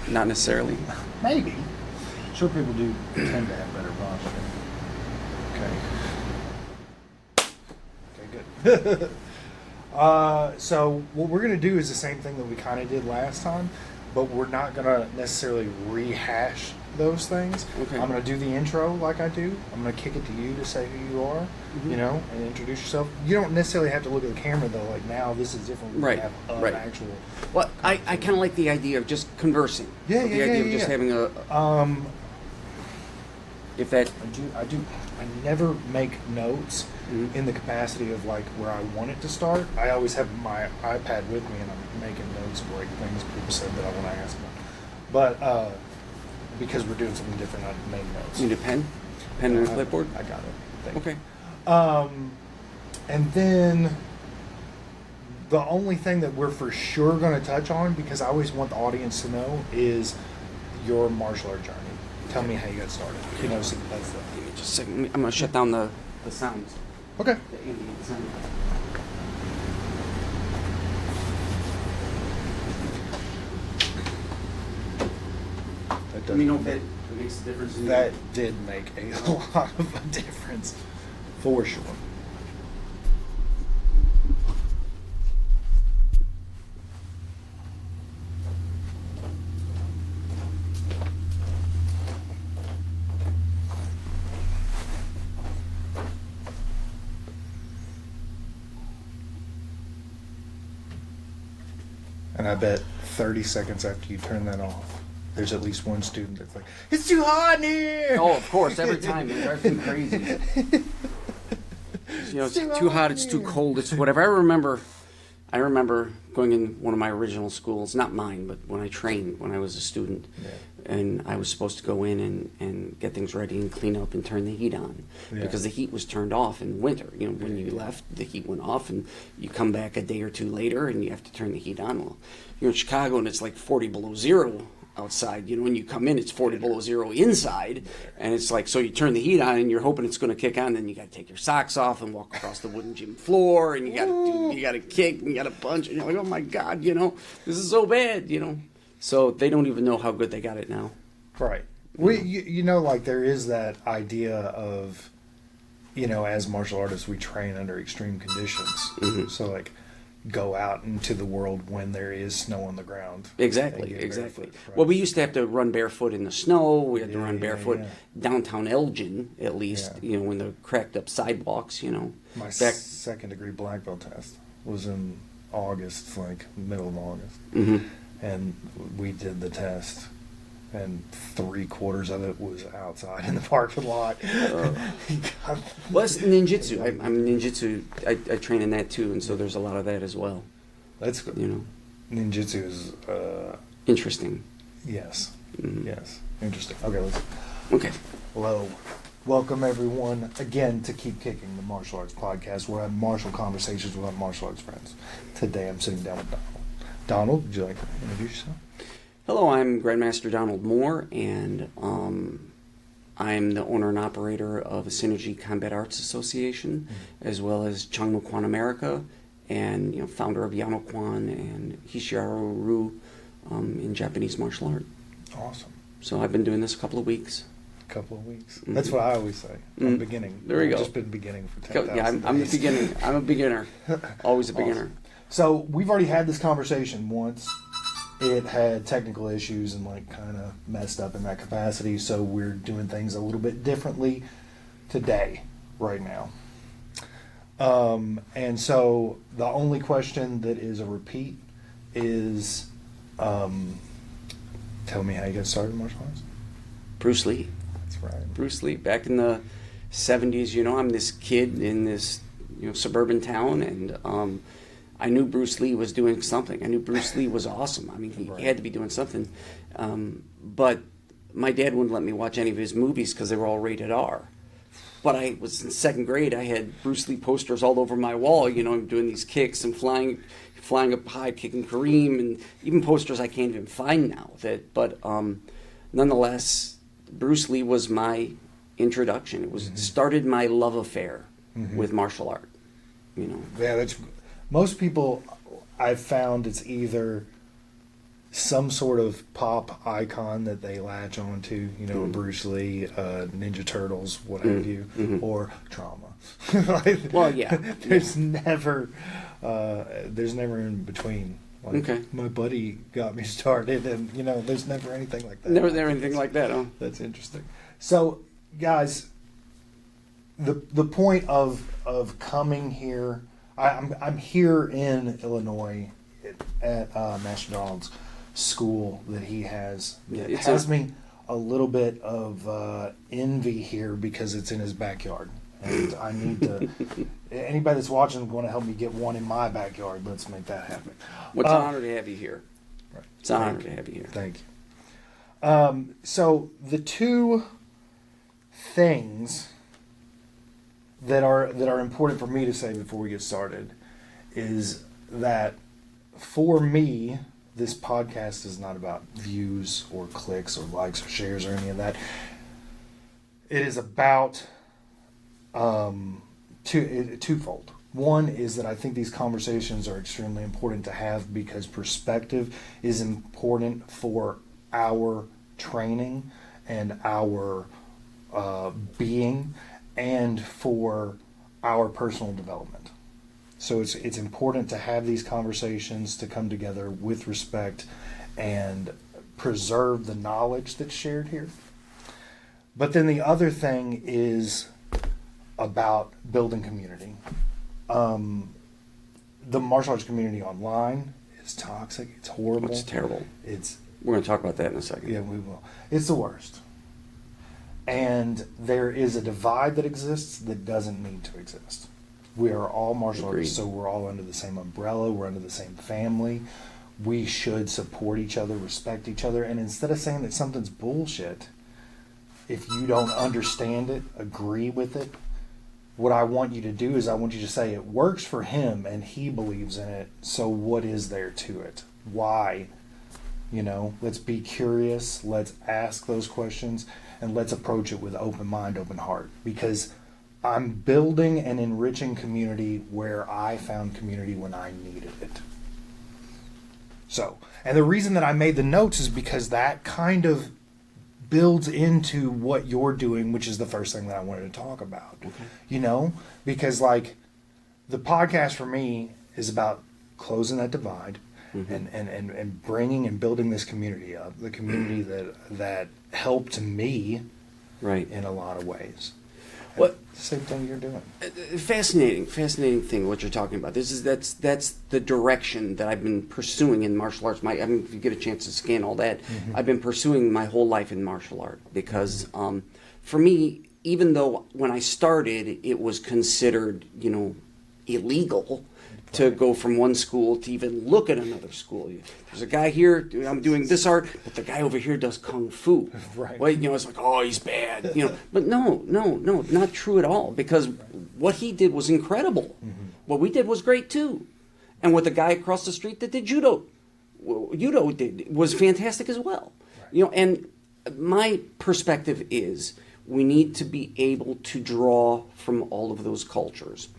not necessarily. Maybe. Sure, people do tend to have better posture. Okay. Okay, good. So what we're going to do is the same thing that we kind of did last time, but we're not going to necessarily rehash those things. Okay. I'm going to do the intro like I do. I'm going to kick it to you to say who you are, you know, and introduce yourself. You don't necessarily have to look at the camera, though. Like, now this is different. We Right, have an right. actual... Well, I kind of like the idea of just conversing. Yeah, The idea of just having a... if that... I never make notes in the capacity of like where I want it to start. I always have my iPad with me and I'm making notes of like things people said that I want to ask them. But because we're doing something different, I made notes. You need a pen? Pen and a clipboard? I got it. Thank Okay. you. And then the only thing that we're for sure going to touch on, because I always want the audience to know, is your martial art journey. Tell me how you got started. You know, so that's the... Give me just a second. I'm going to shut down the sounds. Okay. The ambient sound. Let me know if that makes a difference. That did make a lot of a difference, for sure. And I bet 30 seconds after you turn that off, there's at least one student that's like, "It's too hot in here!" Oh, of course, every time. It drives me crazy. You know, it's too hot, it's too cold, it's whatever. I remember going in one of my original schools, not mine, but when I trained, when I was a student, and I was supposed to go in and get things ready and clean up and turn the heat on, because the heat was turned off in winter. You know, when you left, the heat went off, and you come back a day or two later, and you have to turn the heat on. Well, you're in Chicago, and it's like 40 below zero outside. You know, when you come in, it's 40 below zero inside, and it's like, so you turn the heat on and you're hoping it's going to kick on, then you got to take your socks off and walk across the wooden gym floor, and you got to kick and you got to punch, and you're like, oh my God, you know, this is so bad, you know. So they don't even know how good they got it now. Right. You know, like there is that idea of, you know, as martial artists, we train under extreme conditions. So like, go out into the world when there is snow on the ground. Exactly. Barefoot, right? Well, we used to have to run barefoot in the snow. We had to run barefoot downtown Elgin, at least, you know, when the cracked up sidewalks, you know. My second degree black belt test was in August, like middle of August. And we did the test, and 3/4 of it was outside in the parking lot. Well, that's ninjutsu. I'm ninjutsu. I train in that too, and so there's a lot of that as well. That's good. You know, ninjutsu is interesting. Yes. Yes. Interesting. Okay. Okay. Hello. Welcome everyone again to Keep Kicking, the martial arts podcast. We're having martial conversations with our martial arts friends. Today I'm sitting down with Donald. Donald, would you like to introduce yourself? Hello, I'm Grandmaster Donald Moore, and I'm the owner and operator of a Synergy Combat Arts Association, as well as Chung Mu Kwan America, and founder of Yeonokwan and Hishiaru in Japanese martial art. Awesome. So I've been doing this a couple of weeks. That's what I always say. I'm beginning. There we go. I've just been beginning for 10,000 Yeah, I'm the beginning. I'm a beginner. Always a beginner. Awesome. So we've already had this conversation once. It had technical issues and kind of messed up in that capacity. So we're doing things a little bit differently today, right now. And so the only question that is a repeat is, tell me how you got started in martial arts. Bruce Lee. That's right. Bruce Lee. Back in the 70s, I'm this kid in this suburban town, and I knew Bruce Lee was doing something. I knew Bruce Lee was awesome. I mean, he had to be doing something. But my dad wouldn't let me watch any of his movies because they were all rated R. But I was in second grade. I had Bruce Lee posters all over my wall. I'm doing these kicks and flying up high, kicking Kareem, and even posters I can't even find now. But nonetheless, Bruce Lee was my introduction. It started my love affair with martial art. Yeah, that's most people. I've found it's either some sort of pop icon that they latch onto, you know, Bruce Lee, Ninja Turtles, what have you, or trauma. Like, Well, yeah. There's never in between. Like, Okay. my buddy got me started, and you know, there's never anything like that. Never anything like that, huh? That's interesting. So, guys, the point of coming here, I'm here in Illinois at Master Donald's school that he has. It has me a little bit of envy here because it's in his backyard, and I need to. Anybody that's watching want to help me get one in my backyard? Let's make that happen. Well, it's an honor to have you here. Right. It's an honor to have you here. Thank you. So the two things that are important for me to say before we get started is that for me, this podcast is not about views or clicks or likes or shares or any of that. It is about twofold. One is that I think these conversations are extremely important to have because perspective is important for our training and our being and for our personal development. So it's important to have these conversations, to come together with respect and preserve the knowledge that's shared here. But then the other thing is about building community. The martial arts community online is toxic. It's horrible. It's terrible. We're going to talk about that in a second. Yeah, we will. It's the worst. And there is a divide that exists that doesn't need to exist. We are all martial artists, so we're all under the same umbrella. We're under the same family. We should support each other, respect each other. And instead of saying that something's bullshit, if you don't understand it, agree with it, what I want you to do is I want you to say it works for him and he believes in it. So what is there to it? Why? You know, let's be curious. Let's ask those questions and let's approach it with open mind, open heart. Because I'm building an enriching community where I found community when I needed it. So, and the reason that I made the notes is because that kind of builds into what you're doing, which is the first thing that I wanted to talk about. Okay. You know, because like the podcast for me is about closing that divide and bringing and building this community up, the community that helped me in a lot of ways. What same thing you're doing? Fascinating thing what you're talking about. That's the direction that I've been pursuing in martial arts. If you get a chance to scan all that, I've been pursuing my whole life in martial art because for me, even though when I started it was considered illegal to go from one school to even look at another school. There's a guy here, I'm doing this art, but the guy over here does kung fu. Right. Well, it's like, oh, he's bad. But no, not true at all. Because what he did was incredible. What we did was great too. And what the guy across the street that did judo did was fantastic as well. Right. And my perspective is we need to be able to draw from all of those cultures.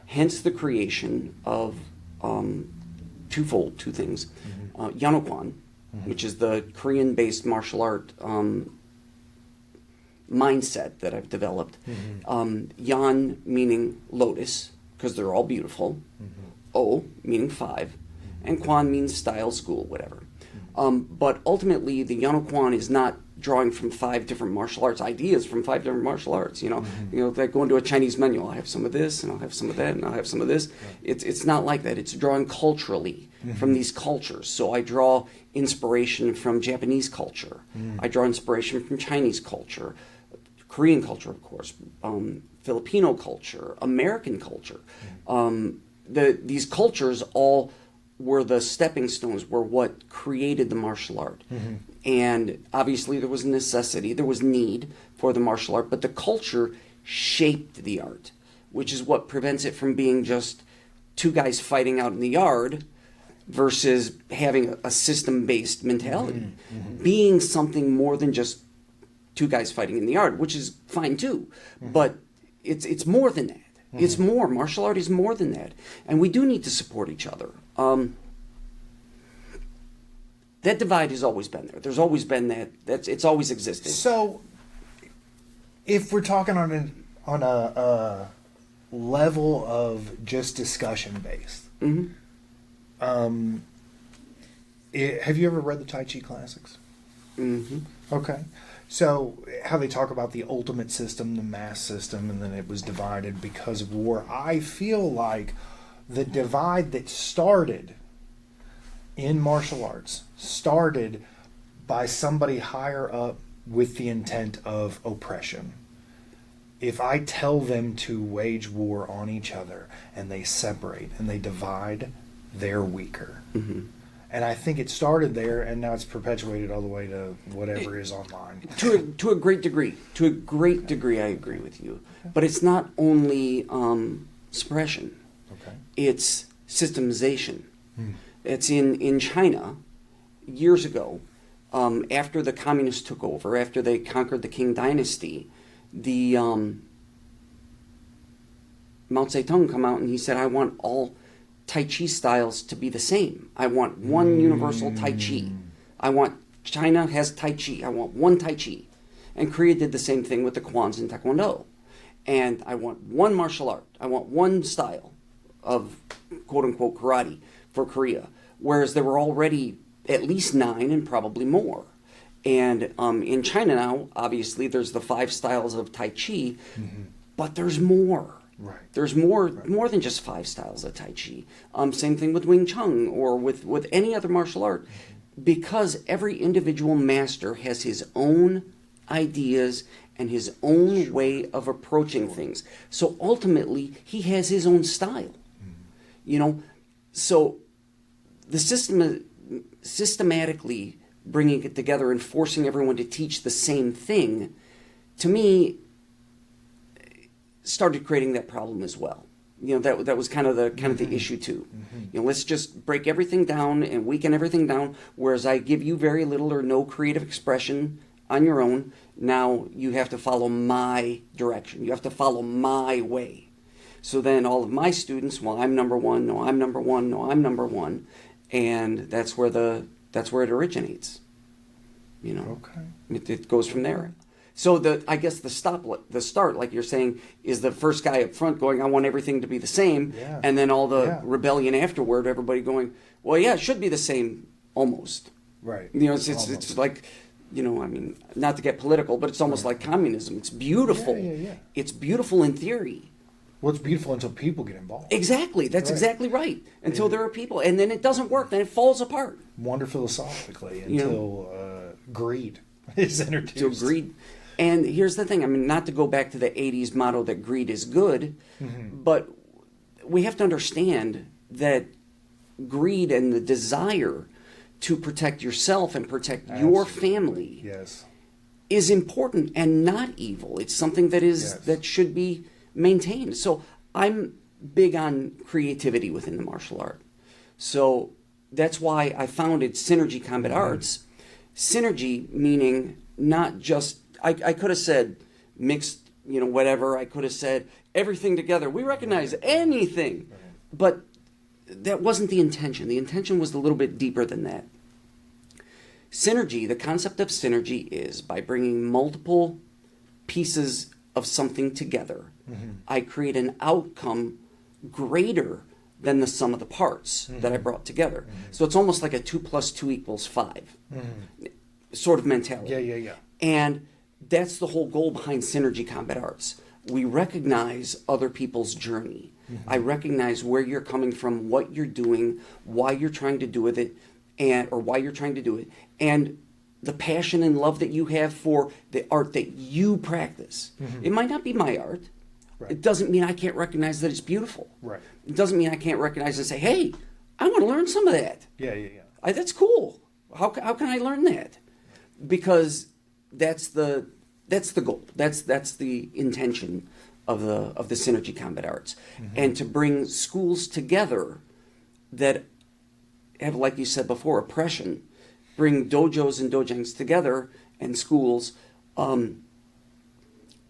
Hence the creation of two things. Yeonokwan, which is the Korean-based martial art mindset that I've developed. Yan meaning lotus, because they're all beautiful. O meaning 5. And Kwan means style, school, whatever. But ultimately, the Yeonokwan is not drawing from 5 different martial arts ideas from 5 different martial arts. Like go into a Chinese menu. I'll have some of this, and I'll have some of that, and I'll have some of this. It's not like that. It's drawing culturally from these cultures. So I draw inspiration from Japanese culture. I draw inspiration from Chinese culture, Korean culture, of course, Filipino culture, American culture. These cultures all were the stepping stones, were what created the martial art. And obviously there was necessity, there was need for the martial art, but the culture shaped the art, which is what prevents it from being just 2 guys fighting out in the yard versus having a system-based mentality. Being something more than just 2 guys fighting in the yard, which is fine too, but it's more than that. It's more. Martial art is more than that. And we do need to support each other. That divide has always been there. There's always been it's always existed. So, if we're talking on a level of just discussion based, have you ever read the Tai Chi classics? Mm-hmm. Okay. So, how they talk about the ultimate system, the mass system, and then it was divided because of war. I feel like the divide that started in martial arts started by somebody higher up with the intent of oppression. If I tell them to wage war on each other and they separate and they divide, they're weaker. Mm-hmm. And I think it started there, and now it's perpetuated all the way to whatever is online. To a great degree. To a great degree, I agree with you. Okay. But it's not only suppression. Okay. It's systemization. It's in China, years ago, after the communists took over, after they conquered the Qing dynasty, the Mao Zedong come out and he said, I want all Tai Chi styles to be the same. I want one universal Tai Chi. I want China has Tai Chi. I want one Tai Chi. And Korea did the same thing with the Kwans and Taekwondo. And I want one martial art. I want one style of quote-unquote karate for Korea. Whereas there were already at least 9 and probably more. And in China now, obviously, there's the 5 styles of Tai Chi, but there's more. Right. There's more than just 5 styles of Tai Chi. Same thing with Wing Chun or with any other martial art, because every individual master has his own ideas and his own way of approaching things. So ultimately, he has his own style. You know, so the systematically bringing it together and forcing everyone to teach the same thing, to me, started creating that problem as well. You know, that was kind of the issue too. You know, let's just break everything down and weaken everything down, whereas I give you very little or no creative expression on your own. Now you have to follow my direction. You have to follow my way. So then all of my students, well, I'm number one, no, I'm number one, no, I'm number one. And that's where it originates. You know, Okay. it goes from there. So I guess the start, like you're saying, is the first guy up front going, I want everything to be the same, and then all the rebellion afterward, everybody going, well, yeah, it should be the same, almost. Right. You know, it's like, you know, I mean, not to get political, but it's almost like communism. It's beautiful. Yeah. It's beautiful in theory. Well, it's beautiful until people get involved. Exactly. That's exactly right. Until there are people, and then it doesn't work. Then it falls apart. Wonder philosophically until greed is introduced. Until greed. And here's the thing. I mean, not to go back to the 80s motto that greed is good, but we have to understand that greed and the desire to protect yourself and protect your family is important and not evil. It's something that is that should be maintained. So I'm big on creativity within the martial art. So that's why I founded Synergy Combat Arts. Synergy meaning not just, I could have said mixed, you know, whatever. I could have said everything together. We recognize anything. But that wasn't the intention. The intention was a little bit deeper than that. Synergy, the concept of synergy is by bringing multiple pieces of something together, I create an outcome greater than the sum of the parts that I brought together. So it's almost like a 2 + 2 = 5 sort of mentality. Yeah. And that's the whole goal behind Synergy Combat Arts. We recognize other people's journey. I recognize where you're coming from, what you're doing, why you're trying to do it, and the passion and love that you have for the art that you practice. It might not be my art. It doesn't mean I can't recognize that it's beautiful. It doesn't mean I can't recognize and say, hey, I want to learn some of that. Yeah. That's cool. How can I learn that? Because that's the goal. That's the intention of the Synergy Combat Arts, and to bring schools together that have, like you said before, oppression. Bring dojos and dojangs together and schools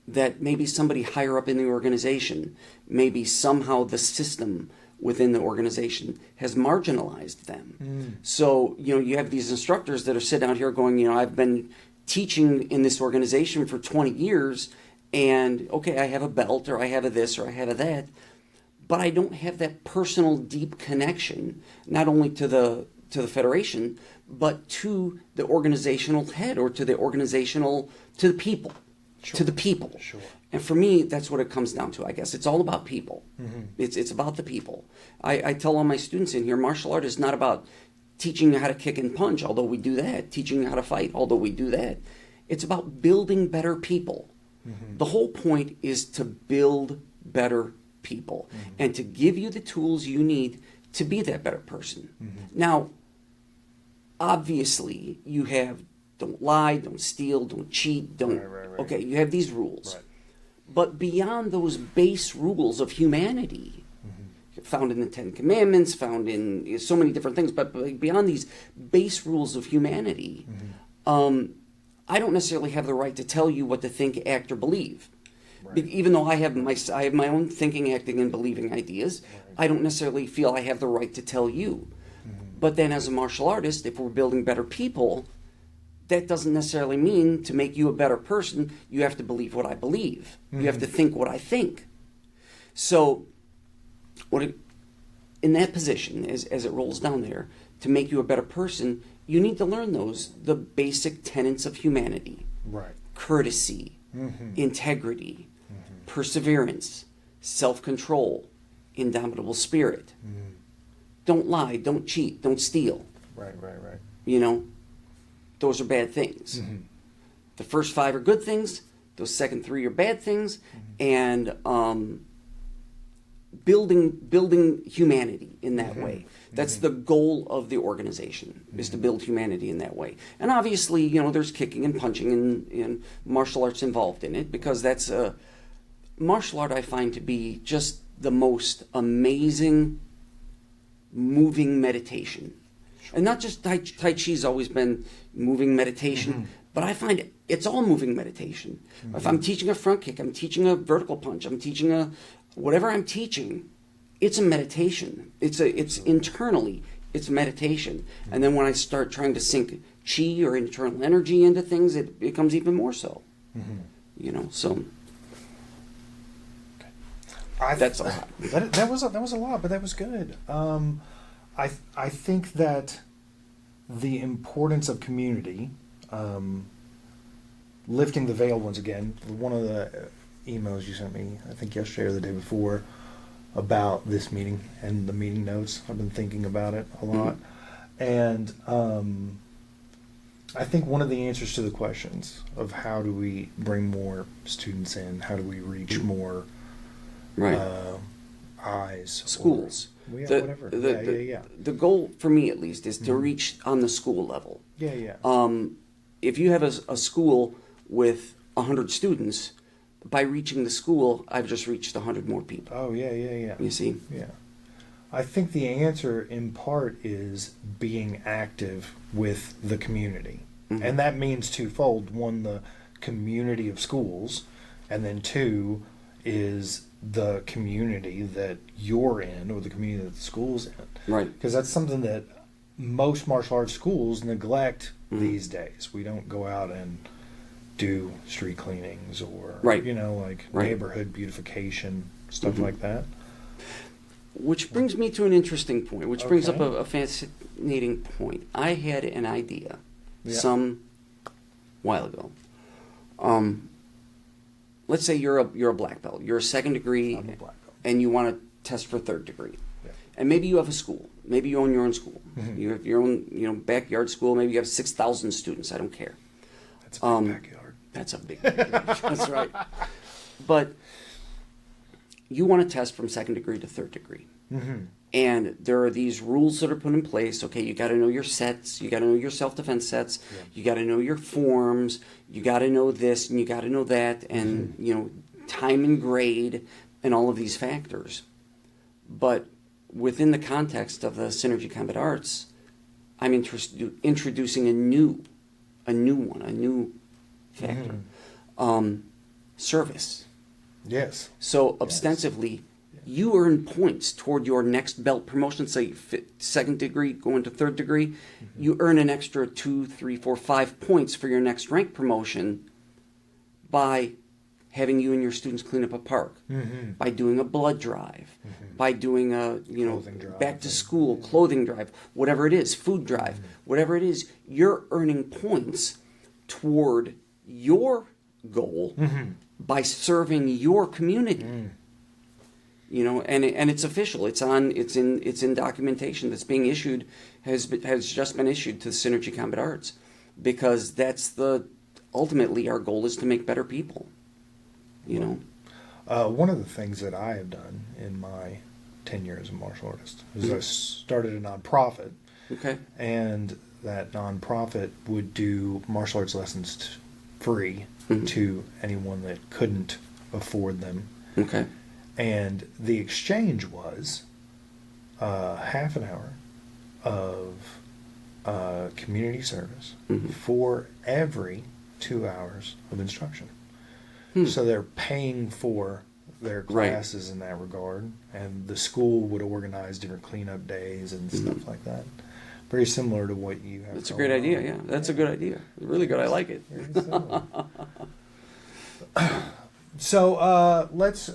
that maybe somebody higher up in the organization, maybe somehow the system within the organization has marginalized them. So, you have these instructors that are sitting out here going, I've been teaching in this organization for 20 years, and okay, I have a belt, or I have a this, or I have a that, but I don't have that personal, deep connection, not only to the federation, but to the organizational head, or to the people. Sure. To the people. Sure. And for me, that's what it comes down to, I guess. It's all about people. It's about the people. I tell all my students in here, martial art is not about teaching you how to kick and punch, although we do that. Teaching you how to fight, although we do that. It's about building better people. The whole point is to build better people and to give you the tools you need to be that better person. Now, obviously, you have don't lie, don't steal, don't cheat, don't... Right. Okay, you have these rules. Right. But beyond those base rules of humanity, found in the Ten Commandments, found in so many different things, but beyond these base rules of humanity, I don't necessarily have the right to tell you what to think, act, or believe. Right. Even though I have my own thinking, acting, and believing ideas, I don't necessarily feel I have the right to tell you. But then as a martial artist, if we're building better people, that doesn't necessarily mean to make you a better person, you have to believe what I believe. You have to think what I think. So, in that position, as it rolls down there, to make you a better person, you need to learn the basic tenets of humanity. Right. Courtesy, integrity, perseverance, self-control, indomitable spirit. Don't lie, don't cheat, don't steal. Right. Those are bad things. The first 5 are good things. Those second 3 are bad things. And building humanity in that way. That's the goal of the organization, is to build humanity in that way. And obviously, there's kicking and punching and martial arts involved in it, because that's martial art I find to be just the most amazing moving meditation. And not just Tai Chi's always been moving meditation, but I find it's all moving meditation. If I'm teaching a front kick, I'm teaching a vertical punch, I'm teaching whatever I'm teaching, it's a meditation. It's internally, it's meditation. And then when I start trying to sink chi or internal energy into things, it becomes even more so. So that's a lot. That was a lot, but that was good. I think that the importance of community, lifting the veil once again. One of the emails you sent me, I think yesterday or the day before, about this meeting and the meeting notes. I've been thinking about it a lot, and I think one of the answers to the questions of how do we bring more students in, how do we reach more eyes, schools. Whatever. The goal, for me at least, is to reach on the school level. If you have a school with 100 students, by reaching the school, I've just reached 100 more people. Oh, yeah. You see? Yeah. I think the answer, in part, is being active with the community. And that means twofold. One, the community of schools, and then 2 is the community that you're in, or the community that the school's in. Right. Because that's something that most martial arts schools neglect these days. We don't go out and do street cleanings or, neighborhood beautification, stuff like that. Which brings me to an interesting point, which brings up a fascinating point. I had an idea some while ago. Let's say you're a black belt. You're a second degree, I'm a black belt. and you want to test for third degree. Yeah. And maybe you have a school. Maybe you own your own school. You have your own, backyard school. Maybe you have 6,000 students. I don't care. That's a big backyard. That's a big backyard. That's right. But you want to test from second degree to third degree. And there are these rules that are put in place. Okay, you got to know your sets. You got to know your self-defense sets. Yeah. You got to know your forms. You got to know this and you got to know that, and time and grade and all of these factors. But within the context of the Synergy Combat Arts, I'm introducing a new factor. Service. Yes. So ostensibly, you earn points toward your next belt promotion. Say second degree, going to third degree, you earn an extra 2, 3, 4, 5 points for your next rank promotion by having you and your students clean up a park, by doing a blood drive, by doing a back to school clothing drive, whatever it is, food drive, whatever it is, you're earning points toward your goal by serving your community. And it's official. It's in documentation that's being issued, has just been issued to the Synergy Combat Arts, because that's ultimately our goal is to make better people. One of the things that I have done in my tenure as a martial artist is I started a nonprofit. Okay. And that nonprofit would do martial arts lessons free to anyone that couldn't afford them. Okay. And the exchange was half an hour of community service for every 2 hours of instruction. So they're paying for their classes in that regard, and the school would organize different cleanup days and stuff like that. Very similar to what you have. That's a great idea. Yeah, that's a good idea. Really good. I like it. Very similar. So let's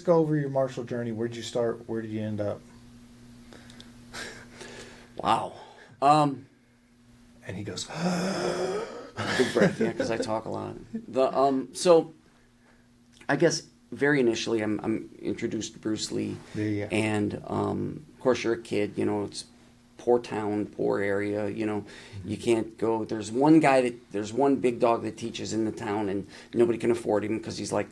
go over your martial journey. Where did you start? Where did you end up? Wow. And he goes, big breath, yeah, because I talk a lot. So I guess very initially I'm introduced to Bruce Lee, and of course you're a kid, it's poor town, poor area, you can't go. There's one big dog that teaches in the town, and nobody can afford him because he's like,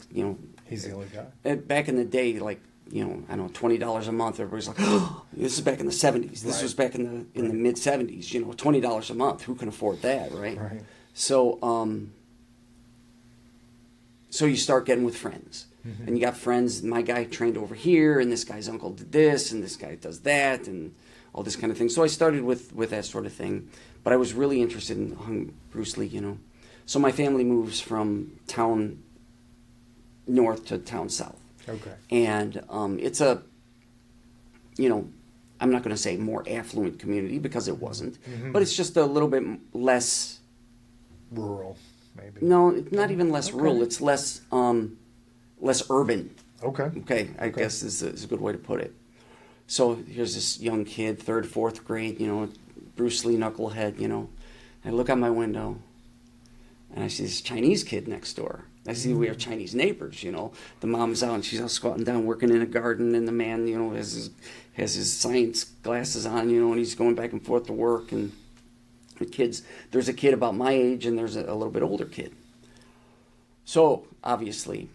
he's the only guy. Back in the day, like, I don't know, $20 a month. Everybody's like, oh, this is back in the 70s. This was back in the mid 70s. $20 a month. Who can afford that, right? Right. So you start getting with friends, and you got friends. My guy trained over here, and this guy's uncle did this, and this guy does that, and all this kind of thing. So I started with that sort of thing, but I was really interested in Bruce Lee. So my family moves from town north to town south. Okay. And it's a, I'm not going to say more affluent community because it wasn't, but it's just a little bit less rural, maybe. No, it's not even less rural. It's less urban. Okay. I guess is a good way to put it. So here's this young kid, 3rd, 4th grade, Bruce Lee knucklehead, I look out my window, and I see this Chinese kid next door. I see we have Chinese neighbors, The mom's out and she's out squatting down working in a garden, and the man, has his science glasses on, and he's going back and forth to work. And there's a kid about my age, and there's a little bit older kid. So obviously,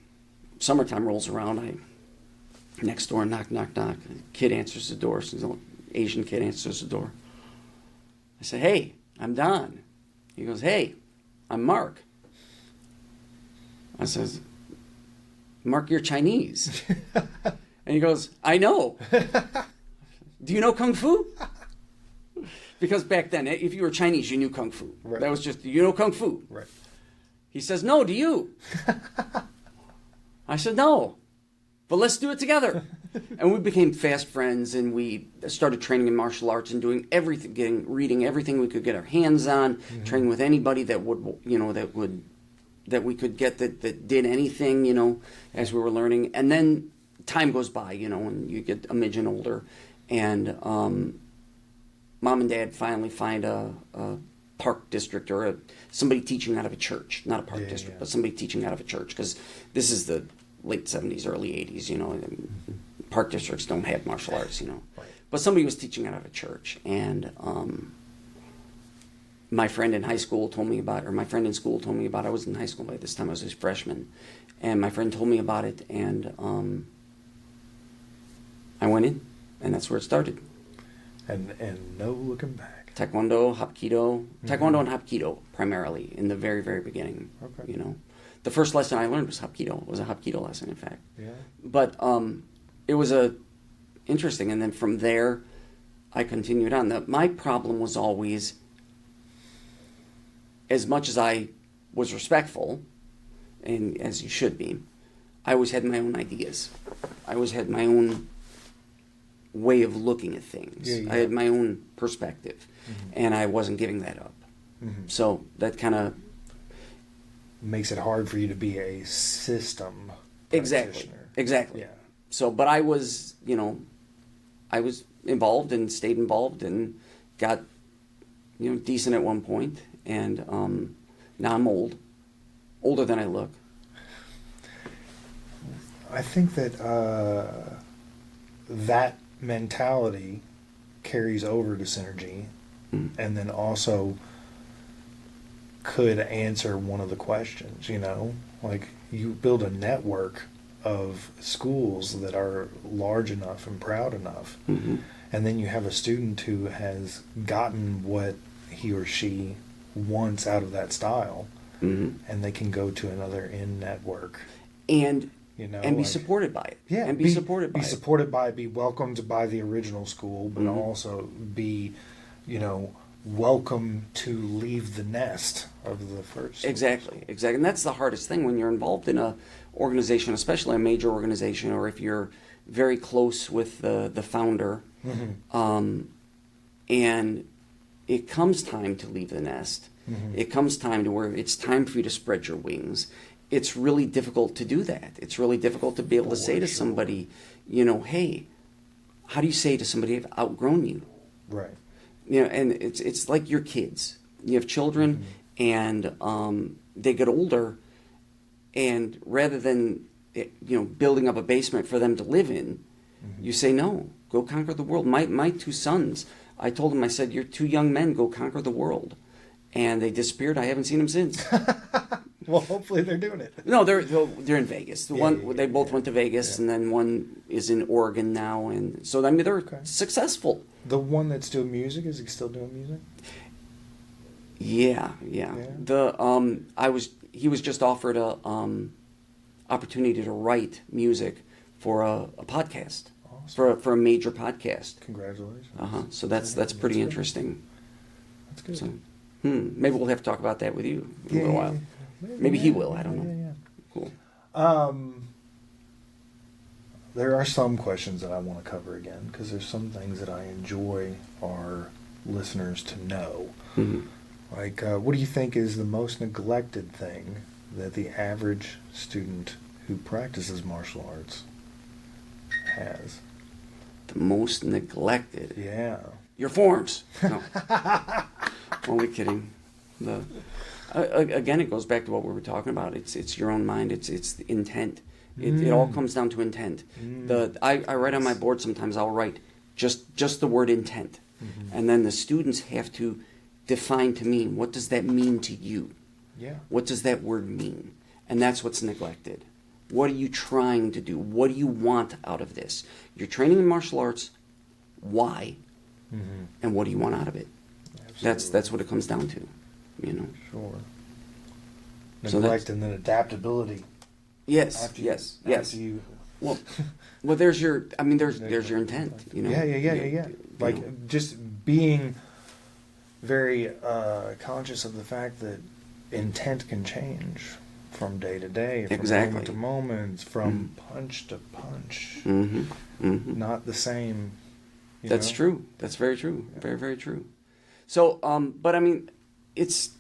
summertime rolls around. Next door, knock, knock, knock. Kid answers the door. So Asian kid answers the door. I say, hey, I'm Don. He goes, hey, I'm Mark. I says, Mark, you're Chinese. And he goes, I know. Do you know Kung Fu? Because back then, if you were Chinese, you knew Kung Fu. Right. That was just, you know Kung Fu. Right. He says, no, do you? I said, no, but let's do it together. And we became fast friends, and we started training in martial arts and doing everything, reading everything we could get our hands on, training with anybody that would, that we could get that did anything, as we were learning. And then time goes by, and you get a midget older, and mom and dad finally find a park district or somebody teaching out of a church, not a park district, but somebody teaching out of a church, because this is the late 70s, early 80s, park districts don't have martial arts, Right. But somebody was teaching out of a church, and my friend in school told me about it. I was in high school by this time. I was a freshman, and my friend told me about it, and I went in, and that's where it started. And no looking back. Taekwondo, Hapkido, Taekwondo and Hapkido primarily in the very, very beginning. Okay. The first lesson I learned was Hapkido. It was a Hapkido lesson, in fact. Yeah. But it was interesting, and then from there, I continued on. My problem was always, as much as I was respectful, and as you should be, I always had my own ideas. I always had my own way of looking at things. Yeah. I had my own perspective, and I wasn't giving that up. So that kind of makes it hard for you to be a system exactly. Yeah. So, but I was, I was involved and stayed involved and got, decent at one point, and now I'm older than I look. I think that that mentality carries over to Synergy, and then also could answer one of the questions, like you build a network of schools that are large enough and proud enough, and then you have a student who has gotten what he or she wants out of that style, and they can go to another in-network. And be supported by it. Yeah, and be supported by it. Be supported by it, be welcomed by the original school, but also be, welcome to leave the nest of the first. Exactly. And that's the hardest thing when you're involved in a organization, especially a major organization, or if you're very close with the founder, and it comes time to leave the nest. It comes time to where it's time for you to spread your wings. It's really difficult to do that. It's really difficult to be able to say to somebody, hey, how do you say to somebody, I've outgrown you? Right. And it's like your kids. You have children, and they get older, and rather than building up a basement for them to live in, you say, no, go conquer the world. My two sons, I told them, I said, you're two young men, go conquer the world. And they disappeared. I haven't seen them since. Well, hopefully they're doing it. No, they're in Vegas. They both went to Vegas, and then one is in Oregon now, and so they're successful. The one that's doing music, is he still doing music? Yeah. He was just offered a opportunity to write music for a podcast, awesome. for a major podcast. Congratulations. So that's pretty interesting. That's good. So, maybe we'll have to talk about that with you in a little while. Maybe he will. I don't know. Yeah. Cool. There are some questions that I want to cover again, because there's some things that I enjoy our listeners to know. Like, what do you think is the most neglected thing that the average student who practices martial arts has? The most neglected? Yeah. Your forms. No. Only kidding. Again, it goes back to what we were talking about. It's your own mind. It's the intent. It all comes down to intent. I write on my board sometimes. I'll write just the word intent, and then the students have to define to me, what does that mean to you? Yeah. What does that word mean? And that's what's neglected. What are you trying to do? What do you want out of this? You're training in martial arts. Why? And what do you want out of it? Absolutely. That's what it comes down to. Sure. So Neglect and then adaptability. Yes. After you. Well, there's your your intent. Yeah. Like just being very conscious of the fact that intent can change from day to day, from moment to moment, from punch to punch. Not the same. That's true. That's very true. Yeah. Very, very true. So, but I mean, it's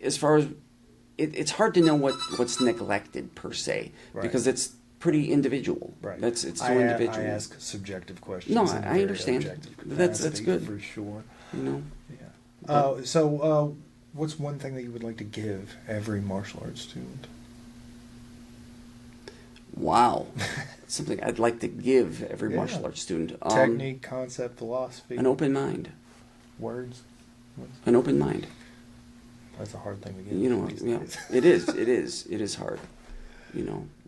as far as it's hard to know what's neglected per se, because it's pretty individual. Right. It's so individual. I ask subjective questions. No, I understand. That's good for sure. Yeah. So, what's one thing that you would like to give every martial arts student? Wow. Something I'd like to give every martial arts student. Technique, concept, philosophy. An open mind. Words. An open mind. That's a hard thing to get. It is hard.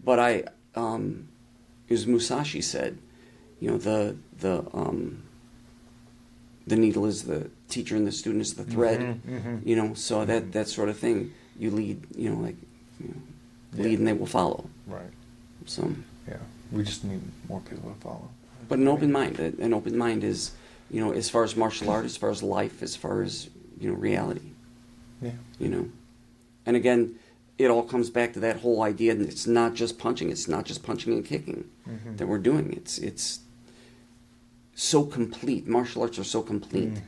But as Musashi said, the needle is the teacher and the student is the thread. So that sort of thing. You lead, lead and they will follow. Right. So. Yeah, we just need more people to follow. But an open mind is, as far as martial art, as far as life, as far as reality. Yeah. And again, it all comes back to that whole idea that it's not just punching. It's not just punching and kicking that we're doing. It's so complete. Martial arts are so complete,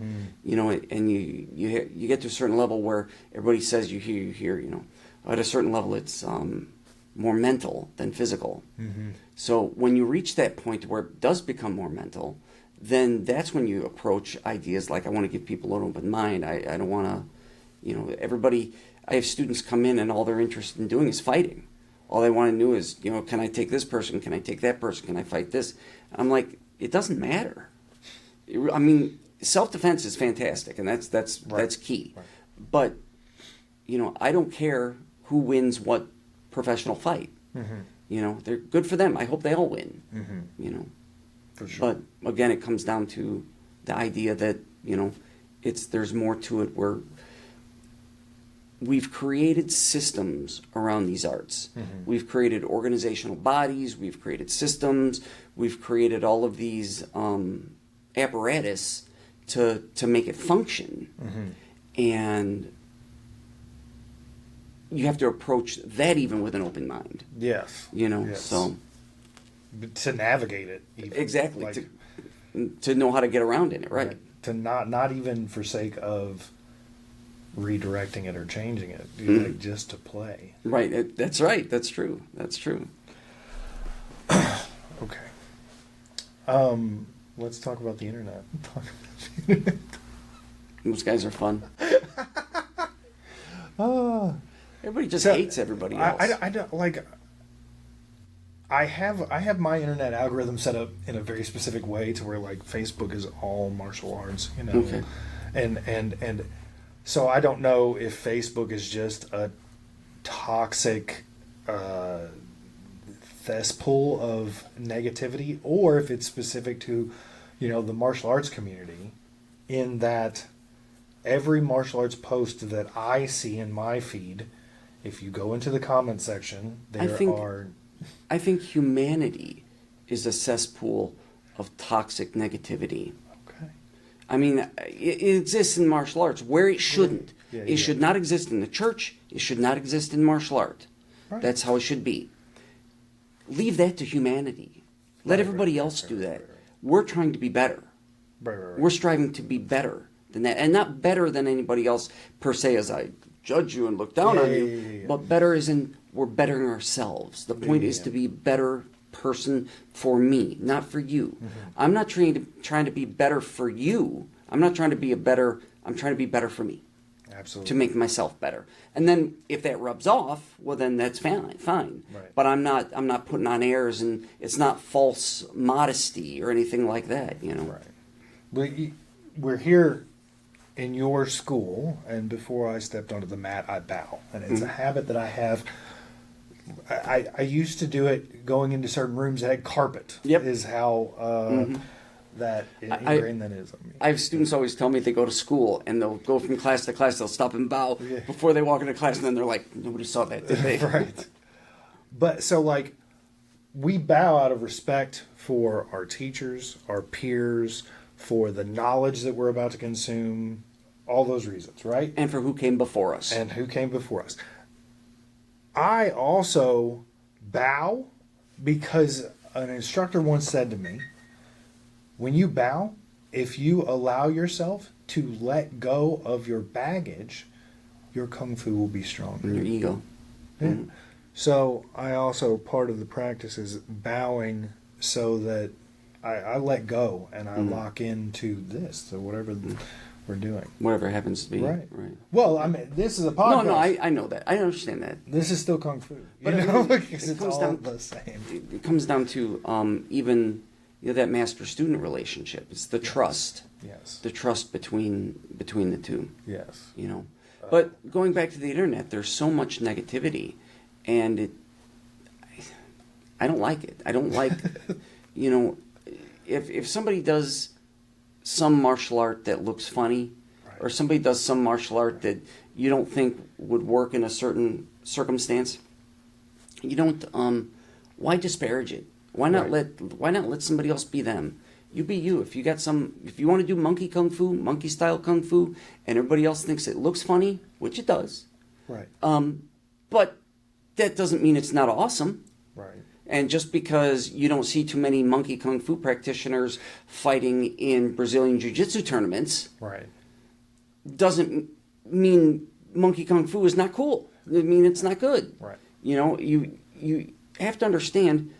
and you get to a certain level where everybody says you hear, at a certain level it's more mental than physical. So when you reach that point where it does become more mental, then that's when you approach ideas like, I want to give people an open mind. I don't want to, everybody, I have students come in and all they're interested in doing is fighting. All they want to do is, can I take this person? Can I take that person? Can I fight this? I'm like, it doesn't matter. I mean, self-defense is fantastic, and that's key. Right. But, I don't care who wins what professional fight. They're good for them. I hope they all win. For sure. But again, it comes down to the idea that, there's more to it, where we've created systems around these arts. We've created organizational bodies, we've created systems, we've created all of these apparatus to make it function. And you have to approach that even with an open mind. Yes. Yes. So to navigate it. Even. Exactly. Like, to know how to get around in it, right? To not even for sake of redirecting it or changing it, like just to play. Right. That's right. That's true. That's true. Okay. Let's talk about the internet. Those guys are fun. Everybody just hates everybody else. I don't like. I have my internet algorithm set up in a very specific way to where like Facebook is all martial arts, Okay. and so I don't know if Facebook is just a toxic cesspool of negativity, or if it's specific to, the martial arts community, in that every martial arts post that I see in my feed, if you go into the comment section, I think humanity is a cesspool of toxic negativity. Okay. I mean, it exists in martial arts where it shouldn't. It should not exist in the church. It should not exist in martial art. Right. That's how it should be. Leave that to humanity. Let everybody else do that. We're trying to be better. Right. We're striving to be better than that. And not better than anybody else per se, as I judge you and look down on you. But better as in we're bettering ourselves. The point is to be a better person for me, not for you. I'm not trying to be better for you. I'm trying to be better for me. Absolutely. To make myself better. And then if that rubs off, well then that's fine. Right. But I'm not putting on airs, and it's not false modesty or anything like that, Right. We're here in your school, and before I stepped onto the mat, I bow. And it's a habit that I have. I used to do it going into certain rooms that had carpet. Yep. Is how that ingrained that is. I have students always tell me they go to school and they'll go from class to class, they'll stop and bow before they walk into class, and then they're like, nobody saw that, did they? Right. But so like, we bow out of respect for our teachers, our peers, for the knowledge that we're about to consume, all those reasons, right? And for who came before us. I also bow because an instructor once said to me, when you bow, if you allow yourself to let go of your baggage, your kung fu will be stronger. And your ego. Yeah. So I also, part of the practice is bowing so that I let go and I lock into this, so whatever we're doing. Whatever happens to be. Right. Right. Well, I mean, this is a podcast. No, I know that. I understand that. This is still kung fu. But Because it it's all down, the same. It comes down to even that master-student relationship. It's the trust. Yes. The trust between the two. Yes. But going back to the internet, there's so much negativity, and I don't like it. I don't like, if somebody does some martial art that looks funny, Right. or somebody does some martial art that you don't think would work in a certain circumstance, you don't. Why disparage it? Why not let somebody else be them? You be you. If you want to do monkey kung fu, monkey style kung fu, and everybody else thinks it looks funny, which it does. Right. But that doesn't mean it's not awesome. Right. And just because you don't see too many monkey kung fu practitioners fighting in Brazilian jiu-jitsu tournaments, Right. doesn't mean monkey kung fu is not cool. I mean, it's not good. Right. You know, you have to understand,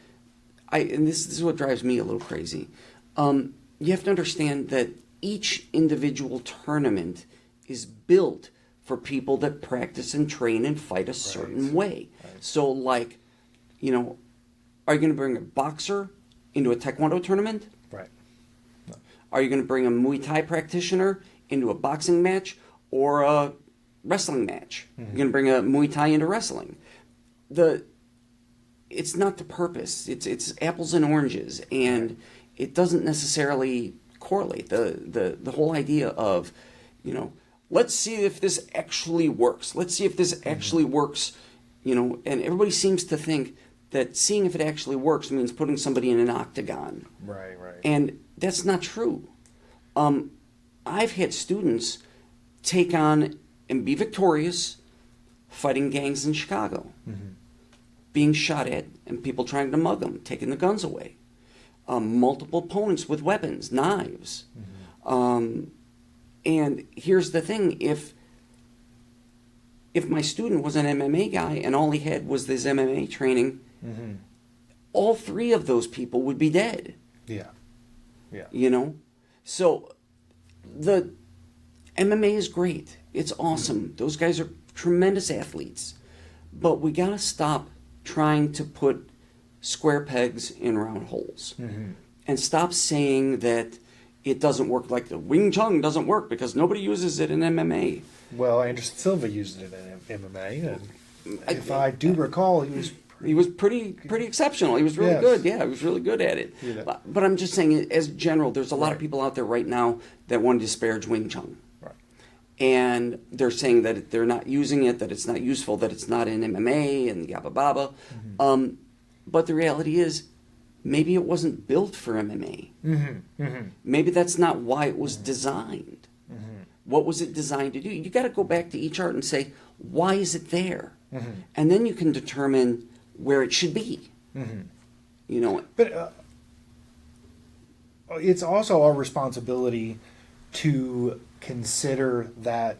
and this is what drives me a little crazy. You have to understand that each individual tournament is built for people that practice and train and fight a certain way. Right. So, like, you know, are you going to bring a boxer into a taekwondo tournament? Right. No. Are you going to bring a Muay Thai practitioner into a boxing match or a wrestling match? Mm-hmm. You're going to bring a Muay Thai into wrestling. It's not the purpose. It's apples and oranges, and it doesn't necessarily correlate. The whole idea of, you know, let's see if this actually works. Let's see if this actually works, you know, and everybody seems to think that seeing if it actually works means putting somebody in an octagon. Right, right. And that's not true. I've had students take on and be victorious fighting gangs in Chicago, being shot at and people trying to mug them, taking the guns away. Multiple opponents with weapons, knives. And here's the thing, if my student was an MMA guy and all he had was this MMA training, all three of those people would be dead. Yeah. Yeah. You know? So the MMA is great. It's awesome. Those guys are tremendous athletes. But we got to stop trying to put square pegs in round holes. And stop saying that it doesn't work, like the Wing Chun doesn't work because nobody uses it in MMA. Well, Anderson Silva used it in MMA, and if I do recall, He was pretty exceptional. He was really Yes. good. Yeah, he was really good at it. Yeah. But I'm just saying, as general, there's a lot of Right. people out there right now that want to disparage Wing Chun. Right. And they're saying that they're not using it, that it's not useful, that it's not in MMA and yabba baba. But the reality is, maybe it wasn't built for MMA. Maybe that's not why it was designed. What was it designed to do? You got to go back to each art and say, why is it there? And then you can determine where it should be. You know, But it's also our responsibility to consider that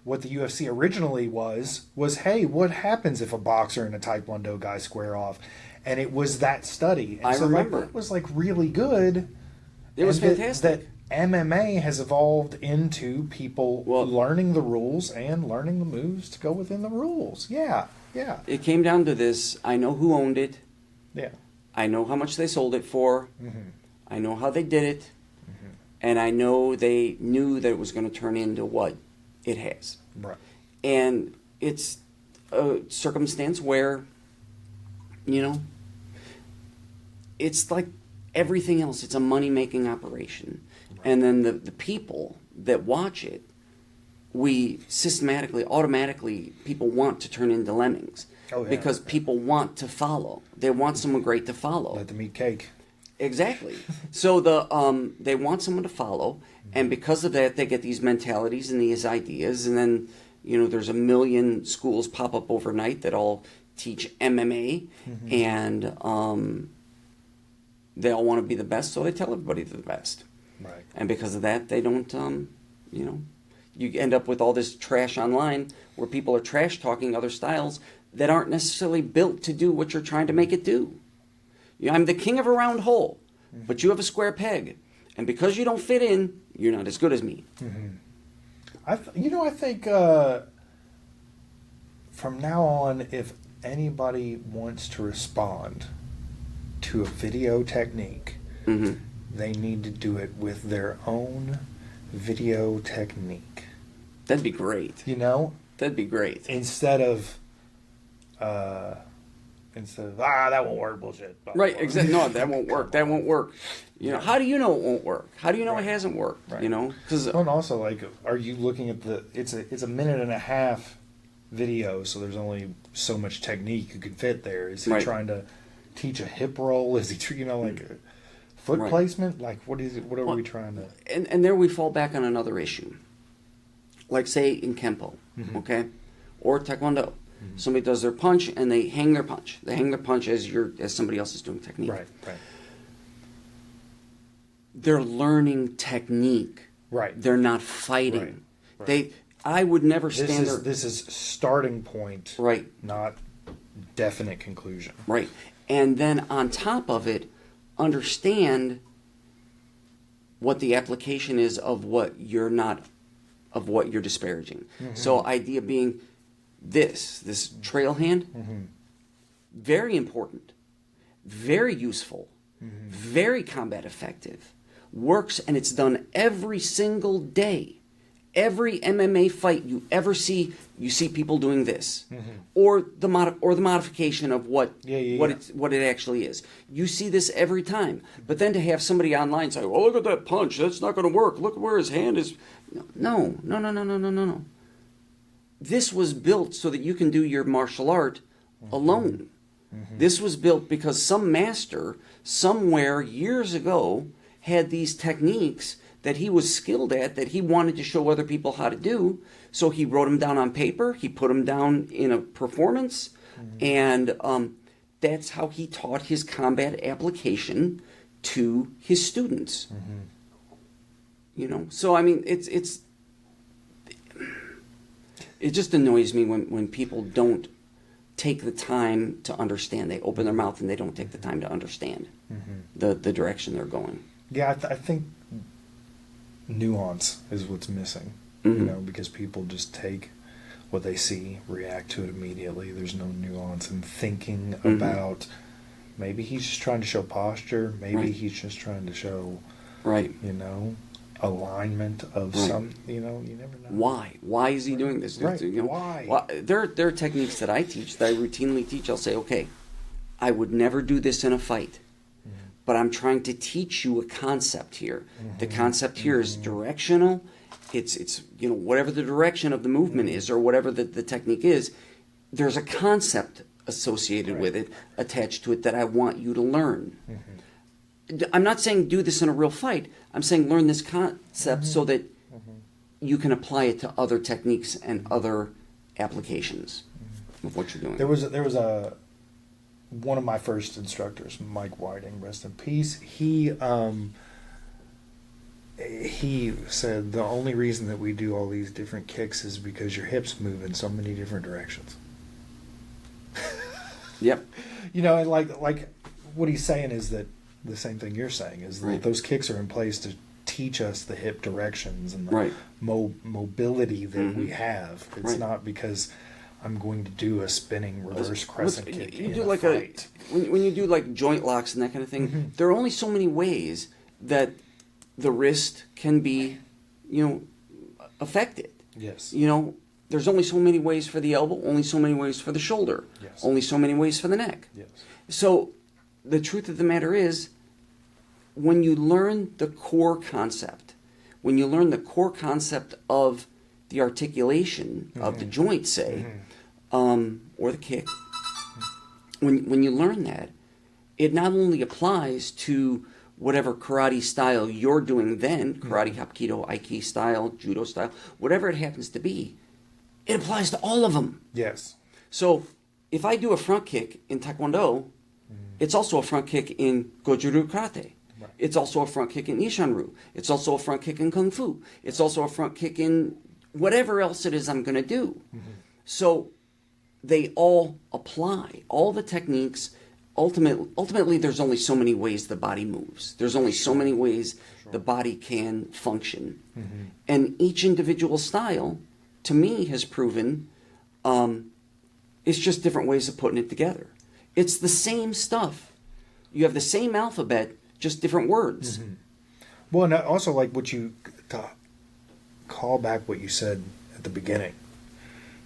what the UFC originally was, hey, what happens if a boxer and a Taekwondo guy square off? And it was that study. And I so remember. Like, that was like really good. It was And fantastic. That MMA has evolved into people learning the rules and learning the moves to go within the rules. Yeah, yeah, It came down to this. I know who owned it. yeah. I know how much they sold it for. I know how they did it. And I know they knew that it was going to turn into what it has. Right. And it's a circumstance where, you know, it's like everything else. It's a money-making operation. Right. And then the people that watch it, we systematically, automatically, people want to turn into lemmings. Oh, yeah. Because people want to follow. They want someone great to follow. Let them eat cake. Exactly. So they want someone to follow, and because of that, they get these mentalities and these ideas, and then, you know, there's a million schools pop up overnight that all teach MMA, and they all want to be the best, so they tell everybody they're the best. Right. And because of that, they don't, you know, you end up with all this trash online where people are trash talking other styles that aren't necessarily built to do what you're trying to make it do. You know, I'm the king of a round hole, but you have a square peg. And because you don't fit in, you're not as good as me. I think from now on, if anybody wants to respond to a video technique, they need to do it with their own video technique. That'd be great. You know? That'd be great. Instead of that won't work, bullshit. Blah, Right, blah. exactly. No, that won't work. That won't work. You know, how do you know it won't work? How do you know Right. it hasn't worked? Right. You know, because Well, and also, like, are you looking at it's a minute and a half video, so there's only so much technique you can fit there. Is he Right. trying to teach a hip roll? Is he, like a foot Right. placement? Like, what is it? What are we trying to? and there we fall back on another issue. Like, say, in Kempo, okay? Or Taekwondo. Somebody does their punch and they hang their punch. They hang their punch as somebody else is doing technique. Right. They're learning technique. Right. They're not fighting. Right. I would never stand there. This is starting point. Right. Not definite conclusion. Right. And then on top of it, understand what the application is of what you're disparaging. So idea being this trail hand, very important, very useful, very combat effective, works, and it's done every single day. Every MMA fight you ever see, you see people doing this, or the modification of what it actually is. You see this every time. But then to have somebody online say, "Oh, look at that punch. That's not going to work. Look where his hand is." No. This was built so that you can do your martial art alone. This was built because some master somewhere years ago had these techniques that he was skilled at, that he wanted to show other people how to do. So he wrote them down on paper. He put them down in a performance. And that's how he taught his combat application to his students. So I mean, it just annoys me when people don't take the time to understand. They open their mouth and they don't take the time to understand the direction they're going. Yeah, I think nuance is what's missing, because people just take what they see, react to it immediately. There's no nuance in thinking about, maybe he's just trying to show posture, maybe he's just trying to show, alignment of some, you never know. Why is he doing this? Why? There are techniques that I teach, that I routinely teach. I'll say, okay, I would never do this in a fight. But I'm trying to teach you a concept here. The concept here is directional. It's whatever the direction of the movement is, or whatever the technique is, there's a concept associated with it, attached to it, that I want you to learn. I'm not saying do this in a real fight. I'm saying learn this concept so that you can apply it to other techniques and other applications of what you're doing. There was one of my first instructors, Mike Whiting, rest in peace. He said the only reason that we do all these different kicks is because your hips move in so many different directions. Yep. And like what he's saying is that the same thing you're saying is that those kicks are in place to teach us the hip directions and the mobility that we have. It's not because I'm going to do a spinning reverse crescent kick you in do a like fight. When you do like joint locks and that kind of thing, there are only so many ways that the wrist can be, affected. Yes. There's only so many ways for the elbow, only so many ways for the shoulder, only so many ways for the neck. Yes. So the truth of the matter is, when you learn the core concept, of the articulation of the joint, say, or the kick, when you learn that, it not only applies to whatever karate style you're doing then, karate, hapkido, aiki style, judo style, whatever it happens to be, it applies to all of them. Yes. So if I do a front kick in taekwondo, it's also a front kick in goju-ryu karate. Right. It's also a front kick in Ishanryu. It's also a front kick in Kung Fu. It's also a front kick in whatever else it is I'm going to do. So they all apply. All the techniques, ultimately there's only so many ways the body moves. There's only so many ways the body can function. And each individual style, to me, has proven it's just different ways of putting it together. It's the same stuff. You have the same alphabet, just different words. Well, and also like to call back what you said at the beginning,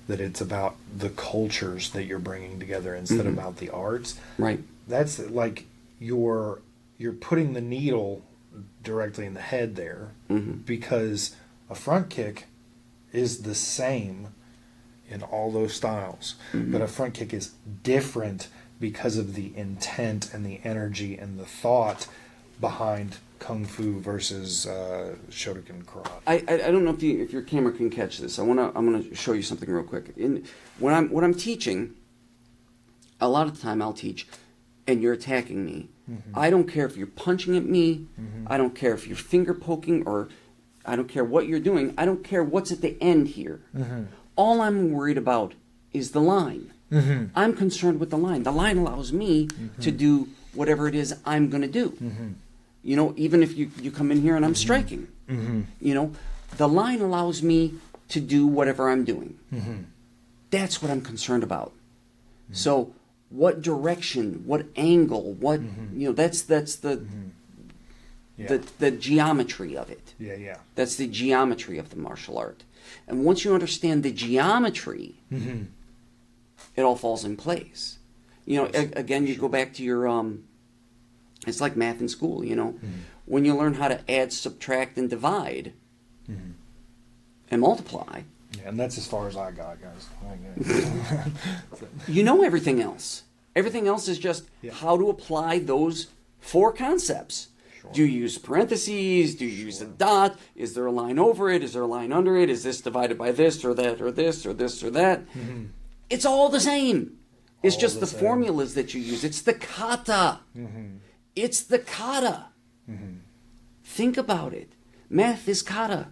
that it's about the cultures that you're bringing together instead of about the arts. Right. That's like you're putting the needle directly in the head there, because a front kick is the same in all those styles, but a front kick is different because of the intent and the energy and the thought behind Kung Fu versus Shotokan karate. I don't know if your camera can catch this. I'm gonna show you something real quick. When I'm teaching, a lot of the time I'll teach, and you're attacking me. Mm-hmm. I don't care if you're punching at me. Mm-hmm. I don't care if you're finger poking, or I don't care what you're doing. I don't care what's at the end here. Mm-hmm. All I'm worried about is the line. Mm-hmm. I'm concerned with the line. The line allows me mm-hmm. to do whatever it is I'm going to do. Mm-hmm. You know, even if you come in here and I'm mm-hmm. striking, mm-hmm. you know, the line allows me to do whatever I'm doing. Mm-hmm. That's what I'm concerned about. Mm-hmm. So what direction, what angle, what, mm-hmm. you know, that's the, mm-hmm. yeah. the geometry of it. Yeah, yeah. That's the geometry of the martial art. And once you understand the geometry, mm-hmm. it all falls in place. You know, again, you go back to your, it's like math in school, you know. Mm-hmm. When you learn how to add, subtract, and divide, mm-hmm. and multiply. Yeah, and that's as far as I got, guys. You know everything else. Everything else is just how to apply those 4 concepts. Sure. Do you use parentheses? Do you use a dot? Is there a line over it? Is there a line under it? Is this divided by this or that or this or this or that? Mm-hmm. It's all the same. It's all just the formulas that you use. It's the kata. Mm-hmm. It's the kata. Mm-hmm. Think about it. Math is kata.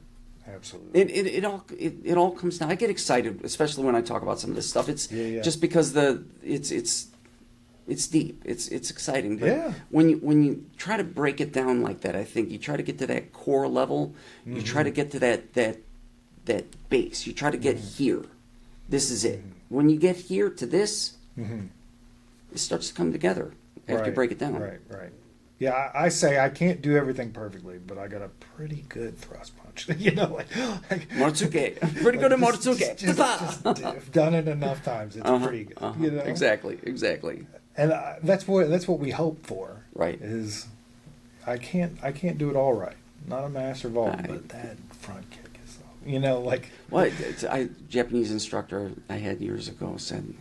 Absolutely. It all comes down. I get excited, especially when I talk about some of this stuff. It's just because it's deep. It's exciting. But when you try to break it down like that, I think you try to get to that core level. Mm-hmm. You try to get to that base. You try to get mm-hmm. here. This is it. Mm-hmm. When you get here to this, mm-hmm. it starts to come together after you break it down. Right. Yeah, I say I can't do everything perfectly, but I got a pretty good thrust punch. You know, like Mortsuke. Pretty good at Mortsuke. Just I've done it enough times. It's pretty good. You know? Exactly. And that's what we hope for. Right. Is I can't do it all right. Not a master of all, but that front kick is, you know, like. Well, Japanese instructor I had years ago said,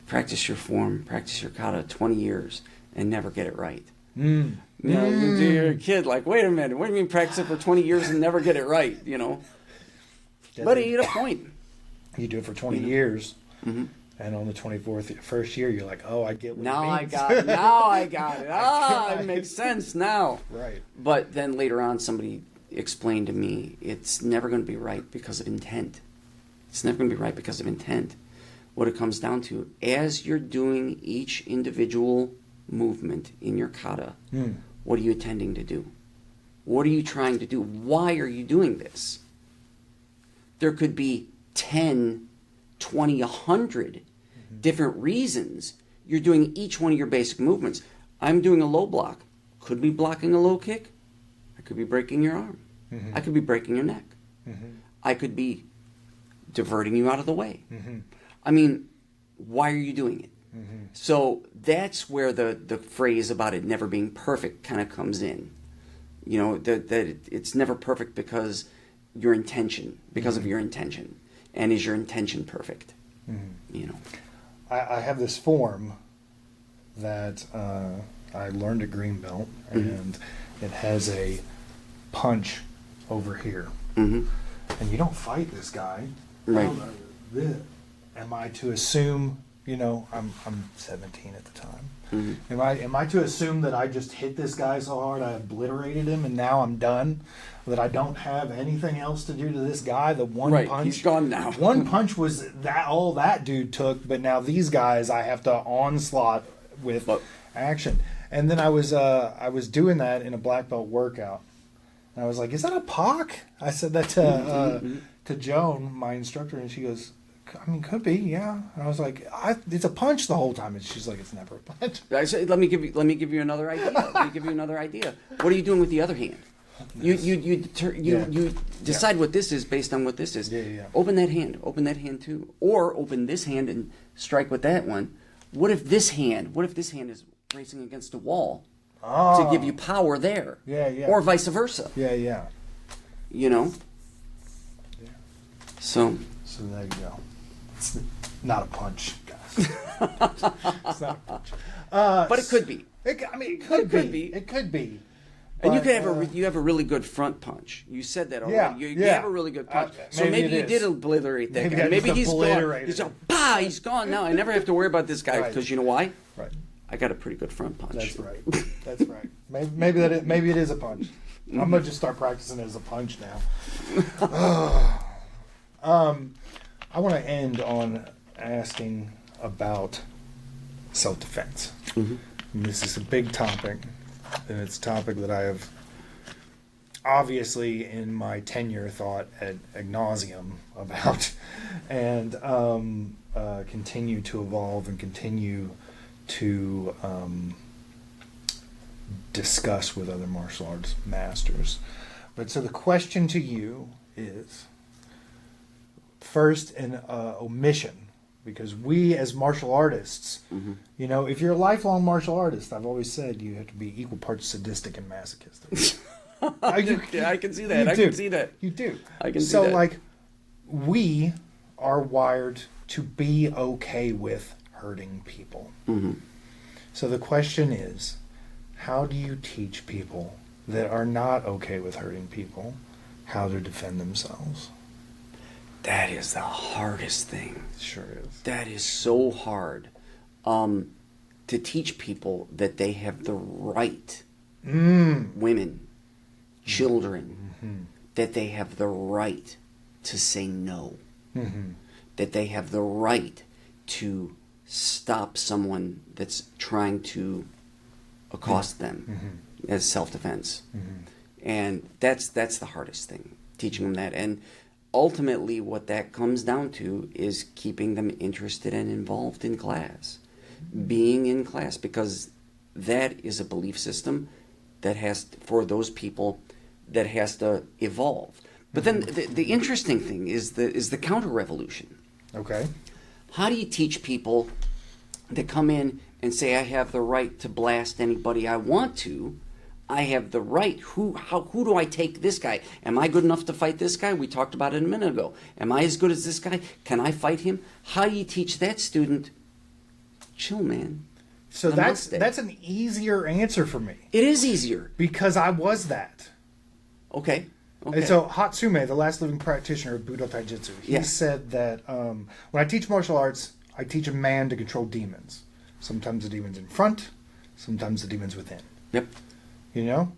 practice your form, practice your kata 20 years, and never get it right. Mm. You know, you're a kid, like, wait a minute, what do you mean practice it for 20 years and never get it right, you know? But he had a point. You do it for 20 years, mm-hmm. and on the first year, you're like, oh, I get what now it means. Now I got it. It makes sense now. Right. But then later on, somebody explained to me, it's never going to be right because of intent. It's never going to be right because of intent. What it comes down to, as you're doing each individual movement in your kata, what are you intending to do? What are you trying to do? Why are you doing this? There could be 10, 20, 100 different reasons you're doing each one of your basic movements. I'm doing a low block. Could be blocking a low kick. I could be breaking your arm. Mm-hmm. I could be breaking your neck. Mm-hmm. I could be diverting you out of the way. Mm-hmm. I mean, why are you doing it? Mm-hmm. So that's where the phrase about it never being perfect kind of comes in. You know, that it's never perfect because of your intention. And is your intention perfect? Mm-hmm. You know, I have this form that I learned at green belt, and it has a punch over here, and you don't fight this guy, right? Am I to assume? You know, I'm 17 at the time. Mm-hmm. Am I to assume that I just hit this guy so hard I obliterated him and now I'm done? That I don't have anything else to do to this guy? The one punch, he's gone now. One punch was all that dude took, but now these guys I have to onslaught with action. And then I was doing that in a black belt workout, and I was like, "Is that a POC?" I said that to Joan, my instructor, and she goes, I mean, could be, yeah. And I was like, it's a punch the whole time, and she's like, it's never a punch. I said, let me give you another idea. What are you doing with the other hand? Nice. You decide what this is based on what this is. Yeah. Open that hand too, or open this hand and strike with that one. What if this hand is racing against a wall to give you power there? Yeah. Or vice versa. Yeah. You know. Yeah. So there you go. It's not a punch, guys. It's not a punch. But it could be. It could be. It could be. And you But, can have you have a really good front punch. You said that already. Yeah, You have a really good punch. So maybe maybe it you is. did obliterate that Maybe guy. I Maybe just he's gone. obliterated He's him. he's gone now. I never have to worry about this guy Right. because you know why? Right. I got a pretty good front punch. That's right. That's right. Maybe it is a punch. I'm gonna just start practicing it as a punch now. I want to end on asking about self-defense. Mm-hmm. And this is a big topic, and it's a topic that I have obviously in my tenure thought ad nauseum about, and continue to evolve and continue to discuss with other martial arts masters. But so the question to you is, first, an omission, because we as martial artists, you know, if you're a lifelong martial artist, I've always said you have to be equal parts sadistic and masochistic. Yeah, I can see that. I can see that. You do. I can see so that. like, we are wired to be okay with hurting people. Mm-hmm. So the question is, how do you teach people that are not okay with hurting people how to defend themselves? That is the hardest thing. It sure is. That is so hard. To teach people that they have the right, women, children, that they have the right to say no, that they have the right to stop someone that's trying to accost them as self-defense. And that's the hardest thing, teaching them that. And ultimately what that comes down to is keeping them interested and involved in class, being in class, because that is a belief system that has, for those people, that has to evolve. But then the interesting thing is the counter-revolution. Okay. How do you teach people that come in and say, I have the right to blast anybody I want to? I have the right. Who do I take this guy? Am I good enough to fight this guy? We talked about it a minute ago. Am I as good as this guy? Can I fight him? How do you teach that student? Chill, man. So Namaste. that's an easier answer for me, It is easier. because I was that. Okay. And so Hatsume, the last living practitioner of Budo Taijutsu, he Yeah. said that when I teach martial arts, I teach a man to control demons. Sometimes the demons in front, sometimes the demons within. Yep. You know?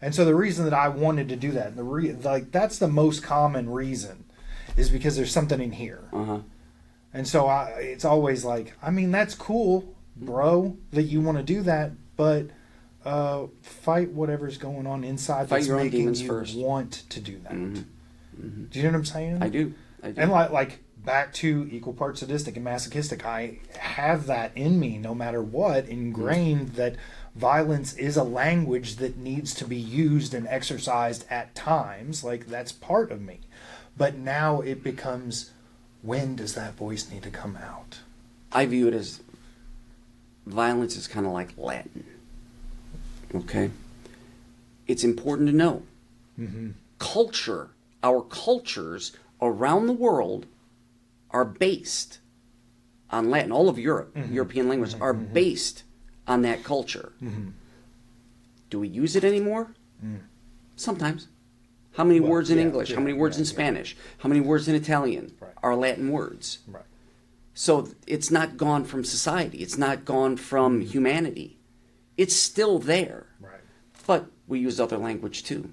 And so the reason that I wanted to do that, and that's the most common reason, is because there's something in here. Uh-huh. And so it's always like, I mean, that's cool, bro, that you want to do that, but fight whatever's going on inside Fight that's your own making demons you first. want to do that. Do you know what I'm saying? I do. And like back to equal parts sadistic and masochistic, I have that in me no matter what, ingrained that violence is a language that needs to be used and exercised at times. Like, that's part of me. But now it becomes, when does that voice need to come out? I view it as violence is kind of like Latin. Okay? It's important to know. Culture, our cultures around the world are based on Latin. All of Europe, European languages, are based on that culture. Do we use it anymore? Sometimes. How many words in English? How many words in Spanish? How many words in Italian are Latin words? Right. So it's not gone from society. It's not gone from humanity. It's still there. Right. But we use other language too.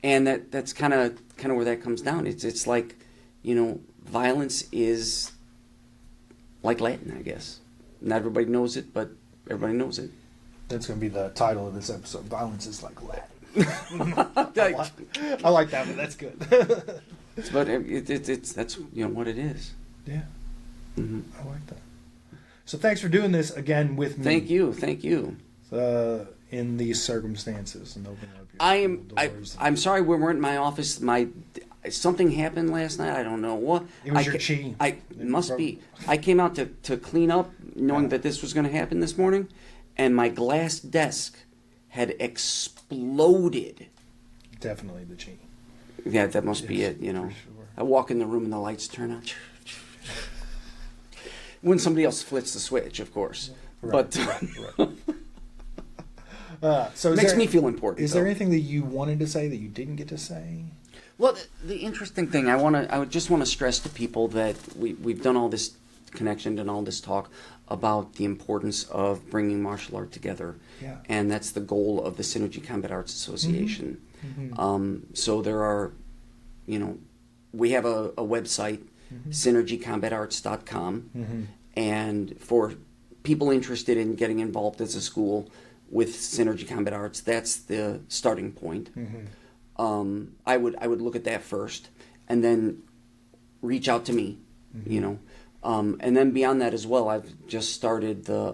And that's kind of where that comes down. It's like, you know, violence is like Latin, I guess. Not everybody knows it, but everybody knows it. That's going to be the title of this episode. Violence is like Latin. But I like that one. That's good. it's that's, you know, what it is. Yeah. I like that. So thanks for doing this again with me. Thank you. In these circumstances and opening up your doors. I'm sorry we weren't in my office. Something happened last night. I don't know what. It was your chi. It must be. I came out to clean up, knowing that this was going to happen this morning, and my glass desk had exploded. Definitely the chi. Yeah, that must be it. You know, sure. I walk in the room and the lights turn on. When somebody else flips the switch, of course. Right, But right. So Makes me feel important. Is though. there anything that you wanted to say that you didn't get to say? Well, the interesting thing I would just want to stress to people that we've done all this connection and all this talk about the importance of bringing martial art together, Yeah. and that's the goal of the Synergy Combat Arts Association. So there are, we have a website, synergycombatarts.com, and for people interested in getting involved as a school with Synergy Combat Arts, that's the starting point. I would look at that first, and then reach out to me, and then beyond that as well, I've just started the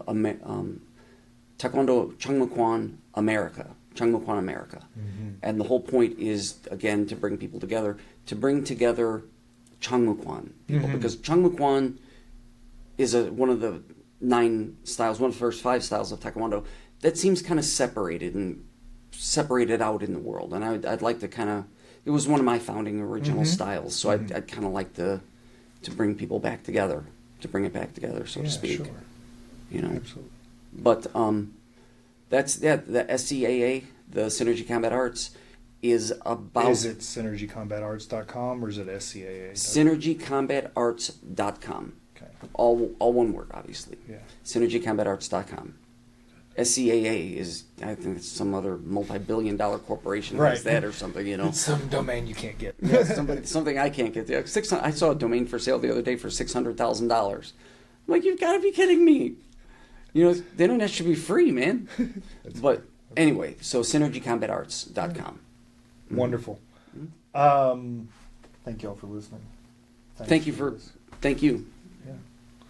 Taekwondo Chung Mu Kwan America, and the whole point is again to bring people together, to bring together Chung Mu Kwan people, because Chung Mu Kwan is one of the 9 styles, one of the first 5 styles of Taekwondo that seems kind of separated out in the world, and I'd like to kind of, it was one of my founding original styles, so I'd kind of like to bring people back together, to bring it back together, so to speak. Sure. Absolutely. But that's the SCAA, the Synergy Combat Arts, is about. Is it synergycombatarts.com or is it SCAA? Synergycombatarts.com. Okay. All one word, obviously. Yeah. Synergycombatarts.com. SCAA is, I think it's some other multi-billion-dollar corporation that has that or something, It's some domain you can't get. Yeah, something I can't get. I saw a domain for sale the other day for $600,000. I'm like, you've got to be kidding me. The internet should be free, man. But anyway, so synergycombatarts.com. Wonderful. Thank you all for listening. Thank you. Yeah.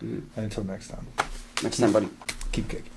And until next time. Next time, buddy. Keep kicking.